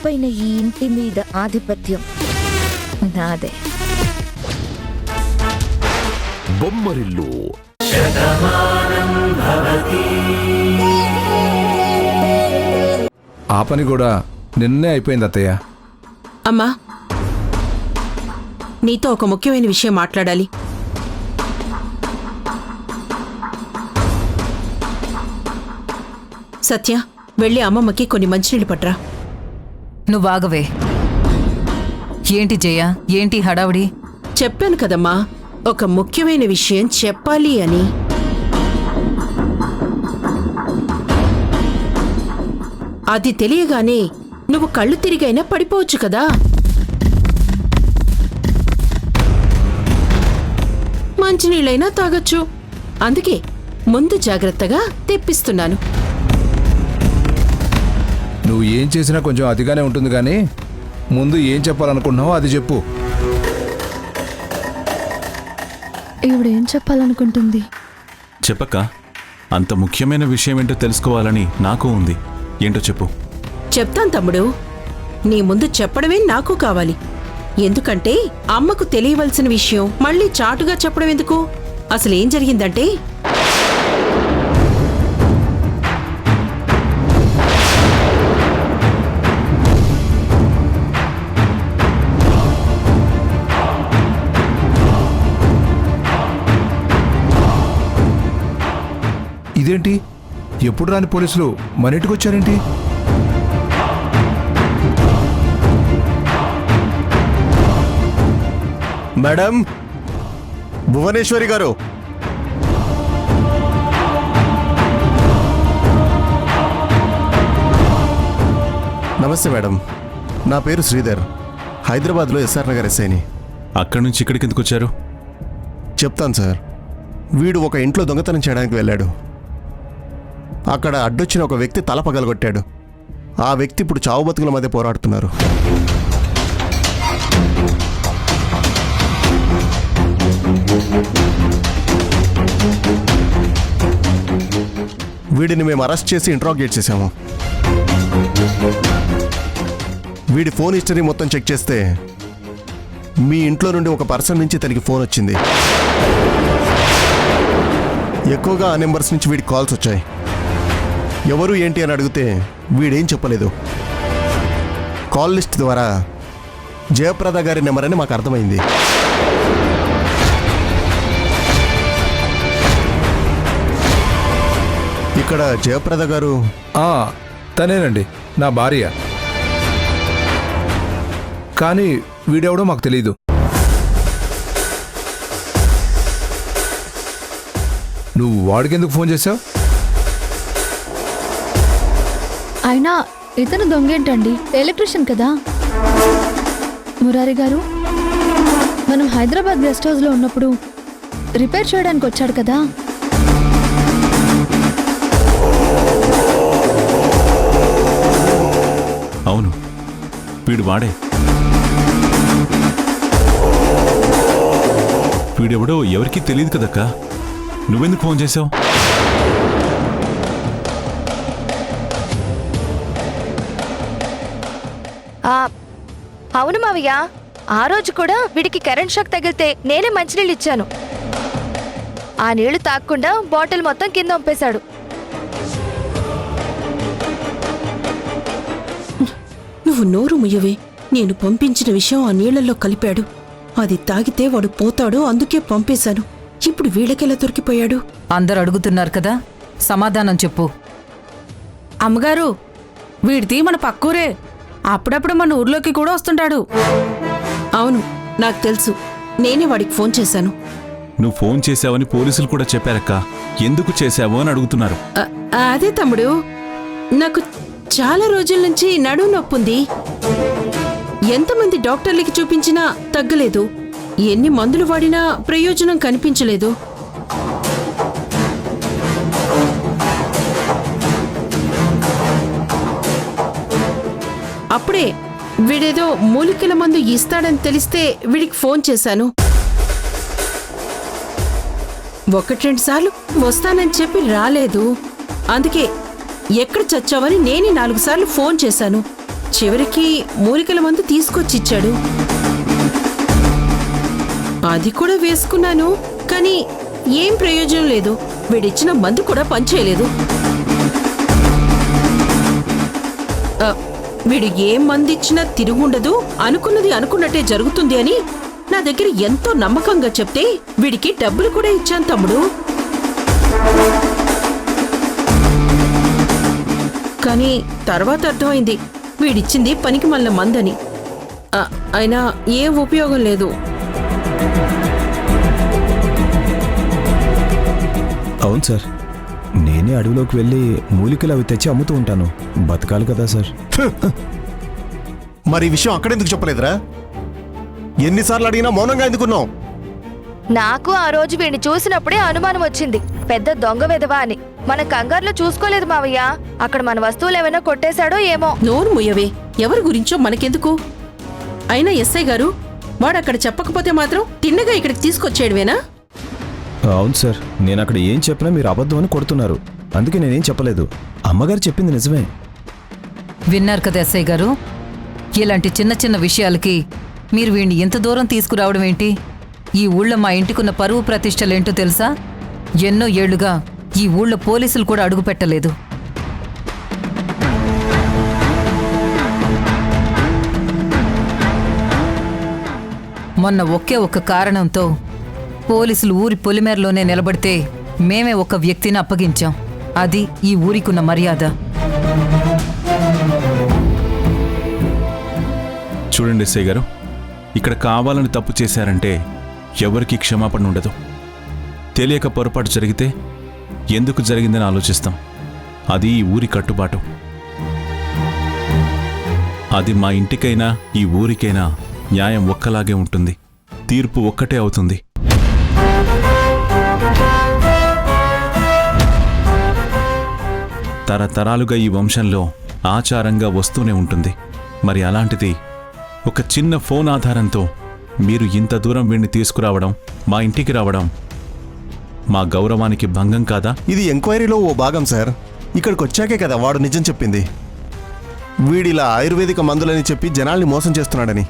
పైన ఈ ఇంటి మీద ఆధిపత్యం నాదే. బొమ్మరిల్లు ఆ పని కూడా నిన్నే అయిపోయింది అత్తయ్య. అమ్మా, నీతో ఒక ముఖ్యమైన విషయం మాట్లాడాలి. సత్య, వెళ్ళి అమ్మమ్మకి కొన్ని మంచినీళ్ళు పట్రా. నువ్వాగవే. ఏంటి జయ, ఏంటి హడావుడి? చెప్పాను కదమ్మా, ఒక ముఖ్యమైన విషయం చెప్పాలి అని. అది తెలియగానే నువ్వు కళ్ళు తిరిగైనా పడిపోవచ్చు కదా. మంచినీళ్ళైనా తాగొచ్చు. అందుకే ముందు జాగ్రత్తగా తెప్పిస్తున్నాను. నువ్వు ఏం చేసినా కొంచెం అతిగానే ఉంటుంది కానీ ముందు ఏం చెప్పాలనుకుంటున్నావో అది చెప్పు. ఈవిడేం చెప్పాలనుకుంటుంది? చెప్పక్క, అంత ముఖ్యమైన విషయం ఏంటో తెలుసుకోవాలని నాకు ఉంది. ఏంటో చెప్పు. చెప్తాను తమ్ముడు, నీ ముందు చెప్పడమే నాకు కావాలి. ఎందుకంటే అమ్మకు తెలియవలసిన విషయం మళ్ళీ చాటుగా చెప్పడం ఎందుకు? అసలేం జరిగిందంటే, ఇదేంటి, ఎప్పుడు రాని పోలీసులు మన ఇంటికి వచ్చారేంటి? మేడం, భువనేశ్వరి గారు. నమస్తే మేడం, నా పేరు శ్రీధర్. హైదరాబాద్లో ఎస్ఆర్ నగర్ ఎస్ఐని. అక్కడి నుంచి ఇక్కడికి ఎందుకు వచ్చారు? చెప్తాను సార్. వీడు ఒక ఇంట్లో దొంగతనం చేయడానికి వెళ్ళాడు. అక్కడ అడ్డొచ్చిన ఒక వ్యక్తి తల పగలగొట్టాడు. ఆ వ్యక్తి ఇప్పుడు చావు బతుకుల మధ్య పోరాడుతున్నారు. వీడిని మేము అరెస్ట్ చేసి ఇంట్రాగేట్ చేశాము. వీడి ఫోన్ హిస్టరీ మొత్తం చెక్ చేస్తే మీ ఇంట్లో నుండి ఒక పర్సన్ నుంచి తనకి ఫోన్ వచ్చింది. ఎక్కువగా ఆ నెంబర్స్ నుంచి వీడికి కాల్స్ వచ్చాయి. ఎవరు ఏంటి అని అడిగితే వీడేం చెప్పలేదు. కాల్ లిస్ట్ ద్వారా జయప్రద గారి నెంబర్ అని మాకు అర్థమైంది. ఇక్కడ జయప్రద గారు తనేనండి, నా భార్య. కానీ వీడెవడో మాకు తెలీదు. నువ్వు వాడికెందుకు ఫోన్ చేశావు? అయినా ఇతను దొంగేంటండి, ఎలక్ట్రీషియన్ కదా. మురారి గారు, మనం హైదరాబాద్ గెస్ట్ హౌస్లో ఉన్నప్పుడు రిపేర్ చేయడానికి వచ్చాడు కదా. అవును, వీడు వాడే. వీడెవడో ఎవరికీ తెలియదు కదక్క. నువ్వెందుకు ఫోన్ చేసావు? అవును మావయ్య, ఆ రోజు కూడా వీడికి కరెంట్ షాక్ తగిలితే నేనే మంచినీళ్ళు ఇచ్చాను. ఆ నీళ్లు తాగకుండా బాటిల్ మొత్తం కింద పంపేశాడు. నువ్వు నోరు ముయ్యవే. నేను పంపించిన విషయం ఆ నీళ్లలో కలిపాడు. అది తాగితే వాడు పోతాడు, అందుకే పంపేశాను. ఇప్పుడు వీళ్ళకెలా దొరికిపోయాడు? అందరు అడుగుతున్నారు కదా, సమాధానం చెప్పు. అమ్మగారు, వీడిది మన పక్కూరే. అప్పుడప్పుడు మన ఊర్లోకి కూడా వస్తుంటాడు. అవును, నాకు తెలుసు. నేనే వాడికి ఫోన్ చేశాను. నువ్వు ఫోన్ చేశావని పోలీసులు కూడా చెప్పారక్క. ఎందుకు చేశావు అని అడుగుతున్నారు. అదే తమ్ముడు, నాకు చాలా రోజుల నుంచి నడుము నొప్పుంది. ఎంతమంది డాక్టర్లకి చూపించినా తగ్గలేదు. ఎన్ని మందులు వాడినా ప్రయోజనం కనిపించలేదు. అప్పుడే వీడేదో మూలికల మందు ఇస్తాడని తెలిస్తే వీడికి ఫోన్ చేశాను. 1-2 సార్లు వస్తానని చెప్పి రాలేదు. అందుకే ఎక్కడ చచ్చావని నేనే 4 సార్లు ఫోన్ చేశాను. చివరికి మూలికల మందు తీసుకొచ్చిచ్చాడు. అది కూడా వేసుకున్నాను, కానీ ఏం ప్రయోజనం లేదు. వీడిచ్చిన మందు కూడా పనిచేయలేదు. వీడు ఏం మందు ఇచ్చినా తిరుగుండదు, అనుకున్నది అనుకున్నట్టే జరుగుతుంది అని నా దగ్గర ఎంతో నమ్మకంగా చెప్తే వీడికి డబ్బులు కూడా ఇచ్చాను తమ్ముడు. కానీ తర్వాత అర్థమైంది వీడిచ్చింది పనికి మళ్ళీ మందని. అయినా ఏం ఉపయోగం లేదు. అవును సార్, నేనే అడవిలోకి వెళ్ళి మూలికలు అవి తెచ్చి అమ్ముతూ ఉంటాను. బతకాలి కదా సార్. మరి ఈ విషయం అక్కడెందుకు చెప్పలేదురా? ఎన్నిసార్లు అడిగినా మౌనంగా ఎందుకున్నావు? నాకు ఆ రోజు వీడిని చూసినప్పుడే అనుమానం వచ్చింది, పెద్ద దొంగ వెధవా అని. మన కంగారులో చూసుకోలేదు మావయ్య. అక్కడ మన వస్తువులు ఏమైనా కొట్టేశాడో ఏమో. నోరు ముయ్యవే, ఎవరి గురించో మనకెందుకు? అయినా ఎస్ఐ గారు, వాడక్కడ చెప్పకపోతే మాత్రం తిన్నగా ఇక్కడికి తీసుకొచ్చేయడమేనా? అవును సార్, నేను అక్కడ ఏం చెప్పినా మీరు అబద్ధం అని కొడుతున్నారు. అందుకే నేనేం చెప్పలేదు. అమ్మగారు చెప్పింది నిజమే. విన్నారు కదా ఎస్ఐ గారు, ఇలాంటి చిన్న చిన్న విషయాలకి మీరు వీణ్ణి ఇంత దూరం తీసుకురావడం ఏంటి? ఈ ఊళ్ళో మా ఇంటికున్న పరువు ప్రతిష్టలేంటో తెలుసా? ఎన్నో ఏళ్లుగా ఈ ఊళ్ళో పోలీసులు కూడా అడుగు పెట్టలేదు. మొన్న ఒకే ఒక్క కారణంతో పోలీసులు ఊరి పొలిమేరలోనే నిలబడితే మేమే ఒక వ్యక్తిని అప్పగించాం. అది ఈ ఊరికున్న మర్యాద. చూడండి ఎస్ఐ గారు, ఇక్కడ కావాలని తప్పు చేశారంటే ఎవరికీ క్షమాపణ ఉండదు. తెలియక పొరపాటు జరిగితే ఎందుకు జరిగిందని ఆలోచిస్తాం. అది ఈ ఊరి కట్టుబాటు. అది మా ఇంటికైనా ఈ ఊరికైనా న్యాయం ఒక్కలాగే ఉంటుంది. తీర్పు ఒక్కటే అవుతుంది. తరతరాలుగా ఈ వంశంలో ఆచారంగా వస్తూనే ఉంటుంది. మరి అలాంటిది ఒక చిన్న ఫోన్ ఆధారంతో మీరు ఇంత దూరం వీడిని తీసుకురావడం, మా ఇంటికి రావడం మా గౌరవానికి భంగం కాదా? ఇది ఎంక్వైరీలో ఓ భాగం సార్. ఇక్కడికి వచ్చాకే కదా వాడు నిజం చెప్పింది. వీడిలా ఆయుర్వేదిక మందులని చెప్పి జనాల్ని మోసం చేస్తున్నాడని.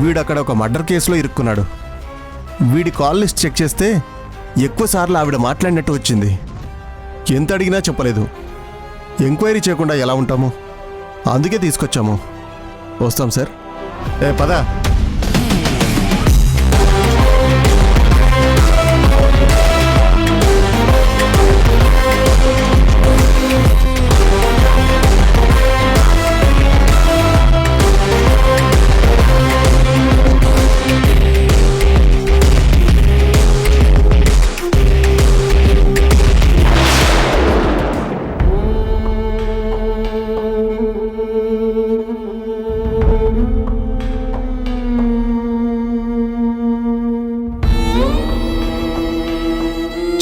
వీడక్కడ ఒక మర్డర్ కేసులో ఇరుక్కున్నాడు. వీడి కాల్ లిస్ట్ చెక్ చేస్తే ఎక్కువసార్లు ఆవిడ మాట్లాడినట్టు వచ్చింది. ఎంత అడిగినా చెప్పలేదు. ఎంక్వైరీ చేయకుండా ఎలా ఉంటాము? అందుకే తీసుకొచ్చాము. వస్తాం సార్. పదా.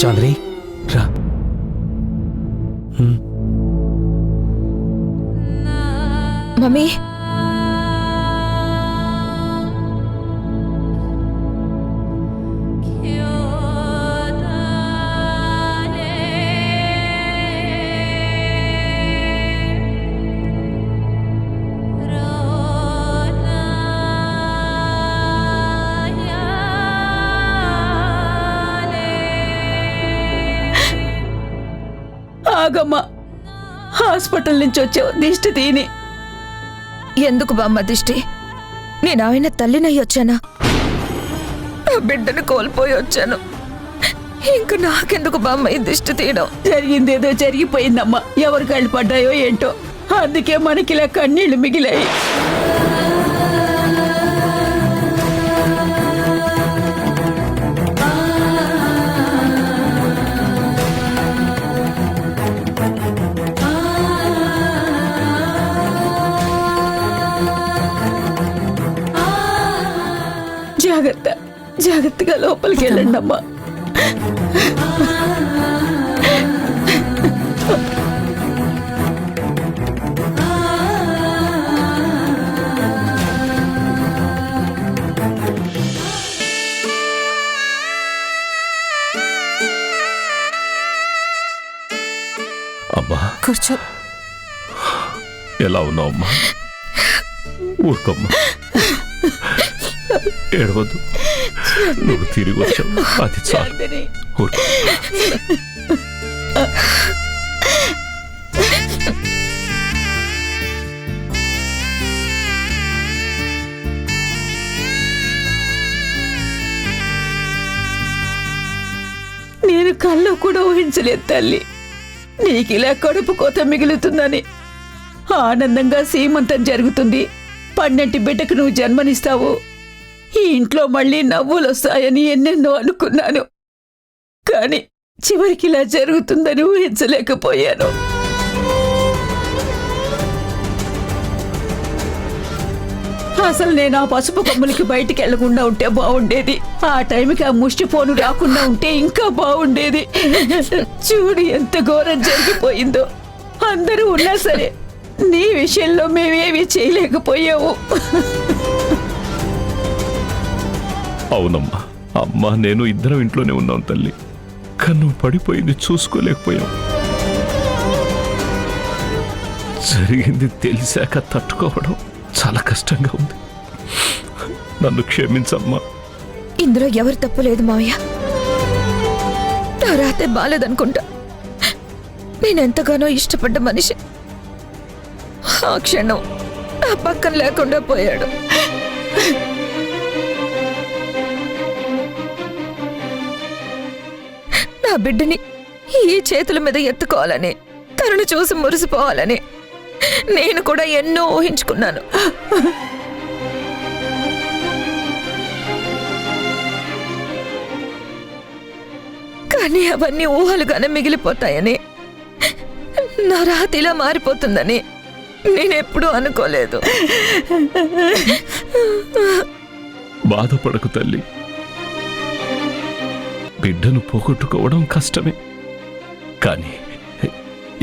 చాంద్రి రా. మమ్మీ, ఆగమ్మా, హాస్పిటల్ నుంచి వచ్చావు, దిష్టి తీని. ఎందుకు బామ్మ దిష్టి? నేను ఆయన తల్లినయ్యి వచ్చానా? నా బిడ్డను కోల్పోయి వచ్చాను. ఇంక నాకెందుకు బామ్మ ఈ దిష్టి తీయడం? జరిగిందేదో జరిగిపోయిందమ్మా. ఎవరు కళ్ళు పడ్డాయో ఏంటో, అందుకే మనకిలా కన్నీళ్లు మిగిలాయి. జాగ్రత్తగా లోపలికి వెళ్ళండి అమ్మా. అమ్మా కూర్చో. ఎలా ఉన్నావు అమ్మా? ఊరుకోమ్మా, ఏడవద్దు. నువ్వు తిరిగి వచ్చావు, అది చాలు. ఊరుకో. నేను కల్లో కూడా ఊహించలేదు తల్లి, నీకిలా కడుపు కోత మిగులుతుందని. ఆనందంగా సీమంతం జరుగుతుంది, పన్నెంటి బిడ్డకు నువ్వు జన్మనిస్తావు, ఈ ఇంట్లో మళ్ళీ నవ్వులు వస్తాయని ఎన్నెన్నో అనుకున్నాను. కాని చివరికి ఇలా జరుగుతుందని ఊహించలేకపోయాను. అసలు నేను ఆ పసుపు కొమ్ములకి బయటికి వెళ్లకుండా ఉంటే బాగుండేది. ఆ టైంకి ఆ ముష్టి ఫోను రాకుండా ఉంటే ఇంకా బాగుండేది. చూడు ఎంత ఘోరం జరిగిపోయిందో. అందరూ ఉన్నా సరే నీ విషయంలో మేమేమీ చేయలేకపోయావు. అవునమ్మా, అమ్మా నేను ఇద్దరం ఇంట్లోనే ఉన్నాం తల్లి. కన్ను పడిపోయింది, చూసుకోలేకపోయాం. జరిగింది తెలిసాక తట్టుకోవడం చాలా కష్టంగా ఉంది. నన్ను క్షమించమ్మా. ఇందులో ఎవరు తప్పు లేదు మావయ్య. నా రాతే బాలేదనుకుంటా. నేనెంతగానో ఇష్టపడ్డ మనిషి ఆ క్షణం నా పక్కన లేకుండా పోయాడు. నా బిడ్డని ఈ చేతుల మీద ఎత్తుకోవాలని, తనను చూసి మురిసిపోవాలని నేను కూడా ఎన్నో ఊహించుకున్నాను. కానీ అవన్నీ ఊహలుగానే మిగిలిపోతాయని, నా రాతిలా మారిపోతుందని నేనెప్పుడూ అనుకోలేదు. బాధపడకు తల్లి, బిడ్డను పోగొట్టుకోవడం కష్టమే. కానీ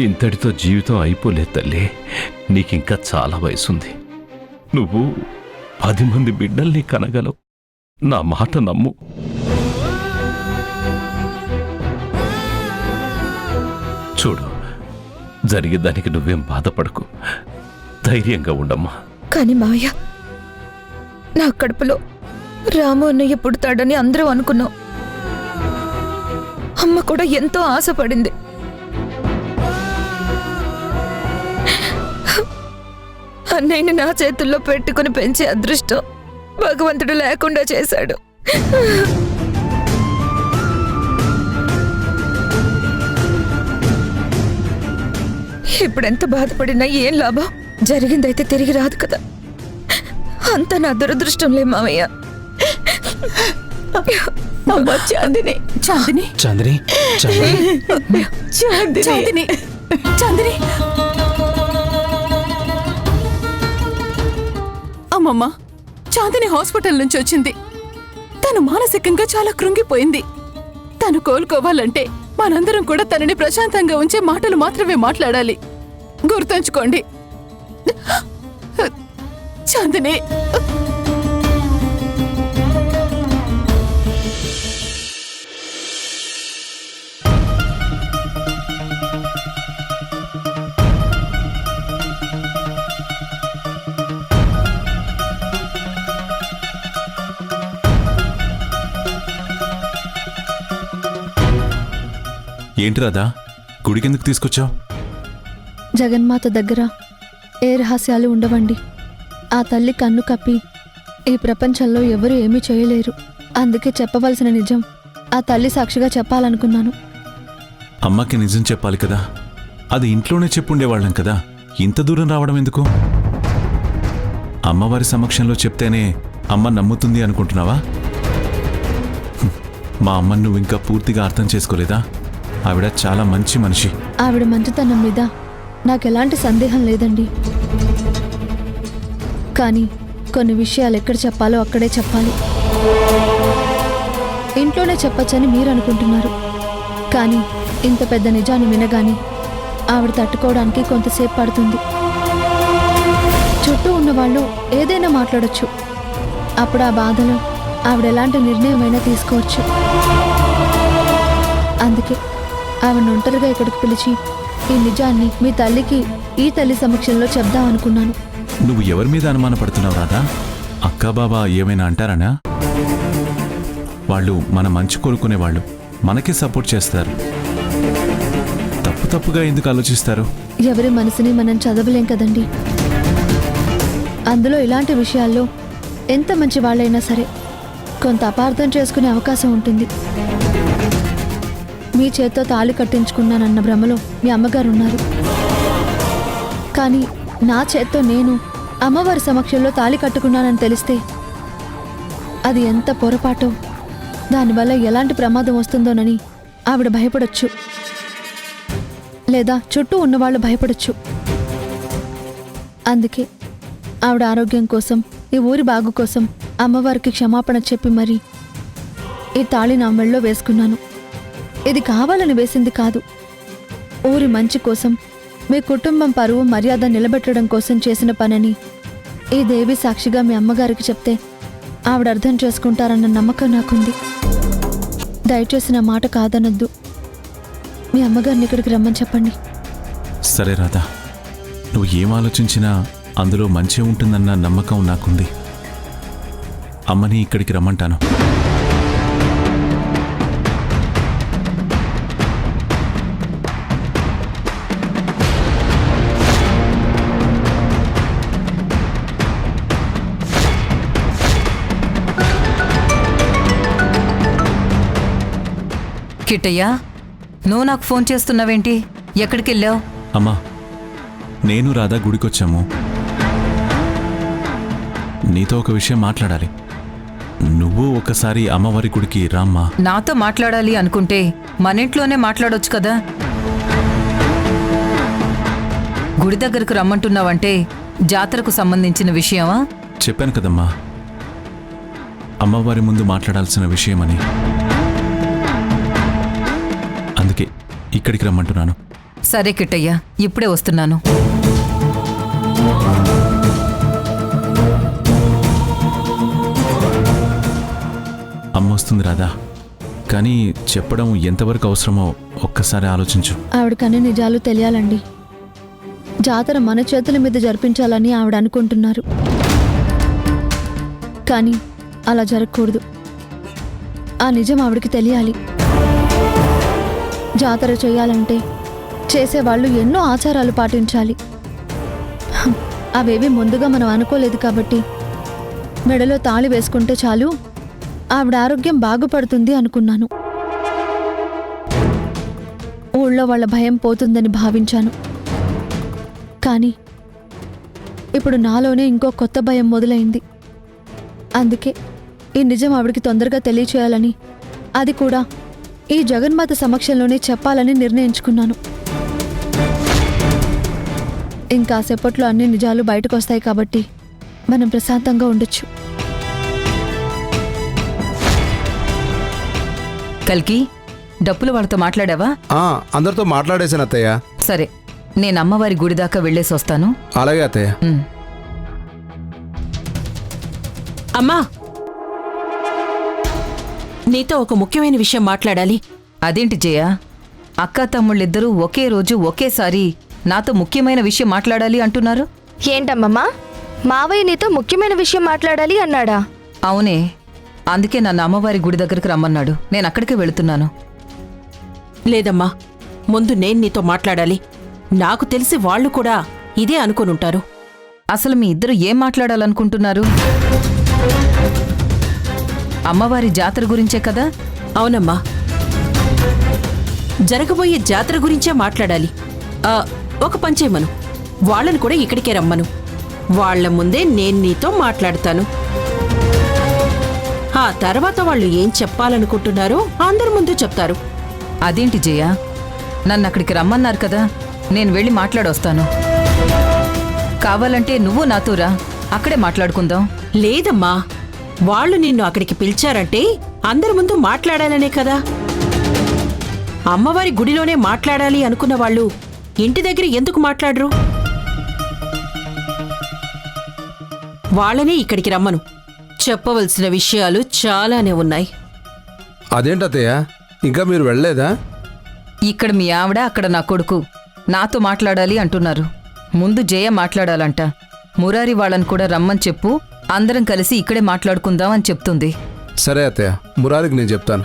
ఇంతటితో జీవితం అయిపోలేదు తల్లి. నీకింకా చాలా వయసుంది. నువ్వు 10 మంది బిడ్డల్ని కనగలవు. నా మాట నమ్ము. చూడు, జరిగేదానికి నువ్వేం బాధపడకు, ధైర్యంగా ఉండమ్మా. కానీ మావయ్య, నా కడుపులో రాము అన్నయ్య పుడతాడని అందరూ అనుకున్నాం. అమ్మ కూడా ఎంతో ఆశపడింది. అన్నయ్యని నా చేతుల్లో పెట్టుకుని పెంచే అదృష్టం భగవంతుడు లేకుండా చేశాడు. ఇప్పుడెంత బాధపడినా ఏం లాభం? జరిగిందైతే తిరిగి రాదు కదా. అంత నా దురదృష్టంలే మావయ్య. చాందిని చాందిని చాందిని చాందిని చాందిని చాందిని అమ్మమ్మ, చాందిని హాస్పిటల్ నుంచి వచ్చింది. తను మానసికంగా చాలా కృంగిపోయింది. తను కోలుకోవాలంటే మనందరం కూడా తనని ప్రశాంతంగా ఉంచే మాటలు మాత్రమే మాట్లాడాలి. గుర్తుంచుకోండి. చాందిని, ఏంటి రాదా, గుడికెందుకు తీసుకొచ్చావు? జగన్మాత దగ్గర ఏ రహస్యాలు ఉండవండి. ఆ తల్లి కన్ను కప్పి ఈ ప్రపంచంలో ఎవరు ఏమీ చేయలేరు. అందుకే చెప్పవలసిన నిజం ఆ తల్లి సాక్షిగా చెప్పాలనుకున్నాను. అమ్మకి నిజం చెప్పాలి కదా, అది ఇంట్లోనే చెప్పుండేవాళ్ళం కదా. ఇంత దూరం రావడం ఎందుకు? అమ్మవారి సమక్షంలో చెప్తేనే అమ్మ నమ్ముతుంది అనుకుంటున్నావా? మా అమ్మను నువ్వు ఇంకా పూర్తిగా అర్థం చేసుకోలేదా? ఆవిడ చాలా మంచి మనిషి. ఆవిడ మంచితనం మీద నాకెలాంటి సందేహం లేదండి. కానీ కొన్ని విషయాలు ఎక్కడ చెప్పాలో అక్కడే చెప్పాలి. ఇంట్లోనే చెప్పచ్చని మీరు అనుకుంటున్నారు. కానీ ఇంత పెద్ద నిజాన్ని వినగానే ఆవిడ తట్టుకోవడానికి కొంతసేపు పడుతుంది. చుట్టూ ఉన్నవాళ్ళు ఏదైనా మాట్లాడొచ్చు. అప్పుడు ఆ బాధలో ఆవిడ ఎలాంటి నిర్ణయమైనా తీసుకోవచ్చు. అందుకే ఆవిడ ఒంటరిగా ఇక్కడికి పిలిచి ఈ నిజాన్ని మీ తల్లికి ఈ తల్లి సమక్షంలో చెప్దాం అనుకున్నాను. నువ్వు ఎవరి మీద అనుమానపడుతున్నావు రాధా? అక్కా బాబా ఏమైనా అంటారనా? వాళ్ళు మన మంచి కోరుకునేవాళ్ళు, మనకే సపోర్ట్ చేస్తారు. తప్పుగా ఎందుకు ఆలోచిస్తారు? ఎవరి మనసుని మనం చదవలేం కదండి. అందులో ఇలాంటి విషయాల్లో ఎంత మంచి వాళ్ళైనా సరే కొంత అపార్థం చేసుకునే అవకాశం ఉంటుంది. మీ చేత్తో తాళి కట్టించుకున్నానన్న భ్రమలో మీ అమ్మగారు ఉన్నారు. కానీ నా చేత్తో నేను అమ్మవారి సమక్షంలో తాళి కట్టుకున్నానని తెలిస్తే అది ఎంత పొరపాటో, దానివల్ల ఎలాంటి ప్రమాదం వస్తుందోనని ఆవిడ భయపడొచ్చు, లేదా చుట్టూ ఉన్నవాళ్ళు భయపడొచ్చు. అందుకే ఆవిడ ఆరోగ్యం కోసం, ఈ ఊరి బాగు కోసం అమ్మవారికి క్షమాపణ చెప్పి మరీ ఈ తాళి నా మెళ్ళో వేసుకున్నాను. ఇది కావాలని వేసింది కాదు, ఊరి మంచి కోసం, మీ కుటుంబం పరువు మర్యాద నిలబెట్టడం కోసం చేసిన పనని ఈ దేవి సాక్షిగా మీ అమ్మగారికి చెప్తే ఆవిడ అర్థం చేసుకుంటారన్న నమ్మకం నాకుంది. దయచేసి నా మాట కాదనద్దు. మీ అమ్మగారిని ఇక్కడికి రమ్మని చెప్పండి. సరే రాధా, నువ్వు ఏం ఆలోచించినా అందులో మంచి ఉంటుందన్న నమ్మకం నాకుంది. అమ్మని ఇక్కడికి రమ్మంటాను. కిట్టయ్యా, నువ్వు నాకు ఫోన్ చేస్తున్నావేంటి? ఎక్కడికెళ్ళావు? అమ్మా, నేను రాధా గుడికొచ్చాము. నీతో ఒక విషయం మాట్లాడాలి. నువ్వు ఒకసారి అమ్మవారి గుడికి రామ్మా. నాతో మాట్లాడాలి అనుకుంటే మన ఇంట్లోనే మాట్లాడొచ్చు కదా. గుడి దగ్గరకు రమ్మంటున్నావంటే జాతరకు సంబంధించిన విషయమా? చెప్పాను కదమ్మా, అమ్మవారి ముందు మాట్లాడాల్సిన విషయమని. అందుకే ఇక్కడికి రమ్మంటున్నాను. సరే కిట్టయ్యా, ఇప్పుడే వస్తున్నాను. అమ్మ వస్తుంది రాధా, కానీ చెప్పడం ఎంతవరకు అవసరమో ఒక్కసారి ఆలోచించు. ఆవిడకన్నీ నిజాలు తెలియాలండి. జాతర మన చేతుల మీద జరిపించాలని ఆవిడ అనుకుంటున్నారు. కానీ అలా జరగకూడదు. ఆ నిజం ఆవిడకి తెలియాలి. జాతర చేయాలంటే చేసేవాళ్ళు ఎన్నో ఆచారాలు పాటించాలి. అవేవి ముందుగా మనం అనుకోలేదు కాబట్టి మెడలో తాళి వేసుకుంటే చాలు, ఆవిడ ఆరోగ్యం బాగుపడుతుంది అనుకున్నాను. ఊళ్ళో వాళ్ళ భయం పోతుందని భావించాను. కానీ ఇప్పుడు నాలోనే ఇంకో కొత్త భయం మొదలైంది. అందుకే ఈ నిజం ఆవిడికి తొందరగా తెలియచేయాలని, అది కూడా ఈ జగన్మాత సమక్షంలోనే చెప్పాలని నిర్ణయించుకున్నాను. ఇంకాసేపట్లో అన్ని నిజాలు బయటకు వస్తాయి కాబట్టి మనం ప్రశాంతంగా ఉండొచ్చు. కల్కి, డప్పులు వాళ్ళతో మాట్లాడావా? అందరితో మాట్లాడేశాను అత్తయ్య. సరే, నేను అమ్మవారి గుడి దాకా వెళ్ళేసి వస్తాను. అలాగే అత్తయ్య. అమ్మా, నీతో ఒక ముఖ్యమైన విషయం మాట్లాడాలి. అదేంటి జయ? అక్కా తమ్ముళ్ళిద్దరూ ఒకే రోజు ఒకేసారి నాతో ముఖ్యమైన విషయం మాట్లాడాలి అంటున్నారు. ఏంటమ్మమ్మా, మావయ్య నీతో ముఖ్యమైన విషయం మాట్లాడాలి అన్నాడా? అవునే, అందుకే నన్ను అమ్మవారి గుడి దగ్గరకు రమ్మన్నాడు. నేను అక్కడికే వెళుతున్నాను. లేదమ్మా, ముందు నేను నీతో మాట్లాడాలి. నాకు తెలిసి వాళ్ళు కూడా ఇదే అనుకునుంటారు. అసలు మీ ఇద్దరు ఏం మాట్లాడాలనుకుంటున్నారు? అమ్మవారి జాతర గురించే కదా? అవునమ్మా, జరగబోయే జాతర గురించే మాట్లాడాలి. ఒక పంచేయమను, వాళ్ళని కూడా ఇక్కడికే రమ్మను. వాళ్ల ముందే నేను నీతో మాట్లాడతాను. ఆ తర్వాత వాళ్ళు ఏం చెప్పాలనుకుంటున్నారో అందరి ముందు చెప్తారు. అదేంటి జయ, నన్ను అక్కడికి రమ్మన్నారు కదా, నేను వెళ్ళి మాట్లాడొస్తాను. కావాలంటే నువ్వు నాతో రా, అక్కడే మాట్లాడుకుందాం. లేదమ్మా, వాళ్ళు నిన్ను అక్కడికి పిలిచారంటే అందరి ముందు మాట్లాడాలనే కదా. అమ్మవారి గుడిలోనే మాట్లాడాలి అనుకున్న వాళ్ళు ఇంటి దగ్గర ఎందుకు మాట్లాడరు? వాళ్ళనే ఇక్కడికి రమ్మను. చెప్పవలసిన విషయాలు చాలానే ఉన్నాయి. అదేంటత్తయ్య, ఇంకా మీరు వెళ్ళలేదా? ఇక్కడ మీ ఆవిడ, అక్కడ నా కొడుకు. నాతో మాట్లాడాలి అంటున్నారు. ముందు జయ మాట్లాడాలంట. మురారి వాళ్ళని కూడా రమ్మని చెప్పు, అందరం కలిసి ఇక్కడే మాట్లాడుకుందాం అని చెప్తుంది. సరే అత్తయ్య, మురారికి నేను చెప్తాను.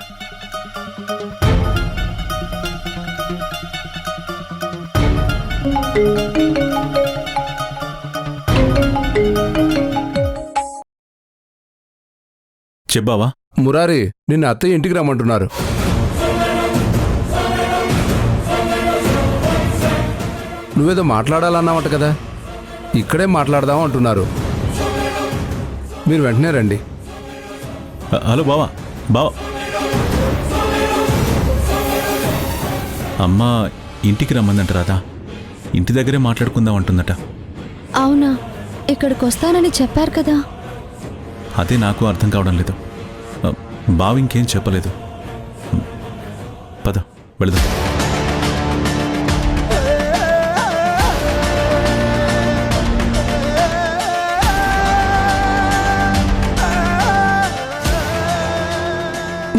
చెప్పావా? మురారి, నిన్న అత్తయ్య ఇంటికి రమ్మంటున్నారు. నువ్వేదో మాట్లాడాలన్నావట కదా, ఇక్కడే మాట్లాడదాం అంటున్నారు. మీరు వెంటనే రండి. హలో బావా. బావా, అమ్మ ఇంటికి రమ్మందంట రాదా, ఇంటి దగ్గరే మాట్లాడుకుందాం అంటుందట. అవునా? ఇక్కడికి వస్తానని చెప్పారు కదా. అదే నాకు అర్థం కావడం లేదు. బావ ఇంకేం చెప్పలేదు. పద వెళదాం.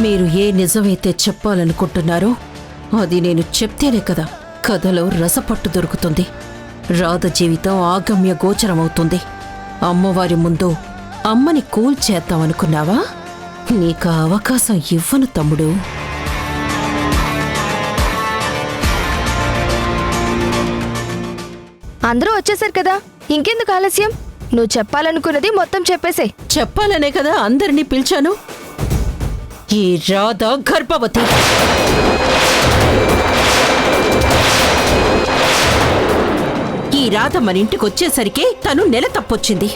మీరు ఏ నిజమైతే చెప్పాలనుకుంటున్నారో అది నేను చెప్తేనే కదా కథలో రసపట్టు దొరుకుతుంది. రాధ జీవితం ఆగమ్య గోచరమవుతుంది. అమ్మవారి ముందు అమ్మని కూల్చేద్దామనుకున్నావా? నీకు అవకాశం ఇవ్వను తమ్ముడు. అందరూ వచ్చేసారు కదా, ఇంకెందుకు ఆలస్యం? నువ్వు చెప్పాలనుకున్నది మొత్తం చెప్పేసే. చెప్పాలనే కదా అందరినీ పిలిచాను. ఈ రాధ గర్భవతి. ఈ రాధ మన ఇంటికి వచ్చేసరికి తను నెల తప్పొచ్చింది.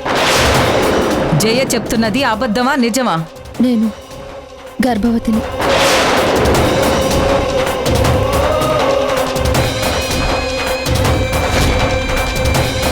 జయ చెప్తున్నది అబద్ధమా నిజమా? నేను గర్భవతిని.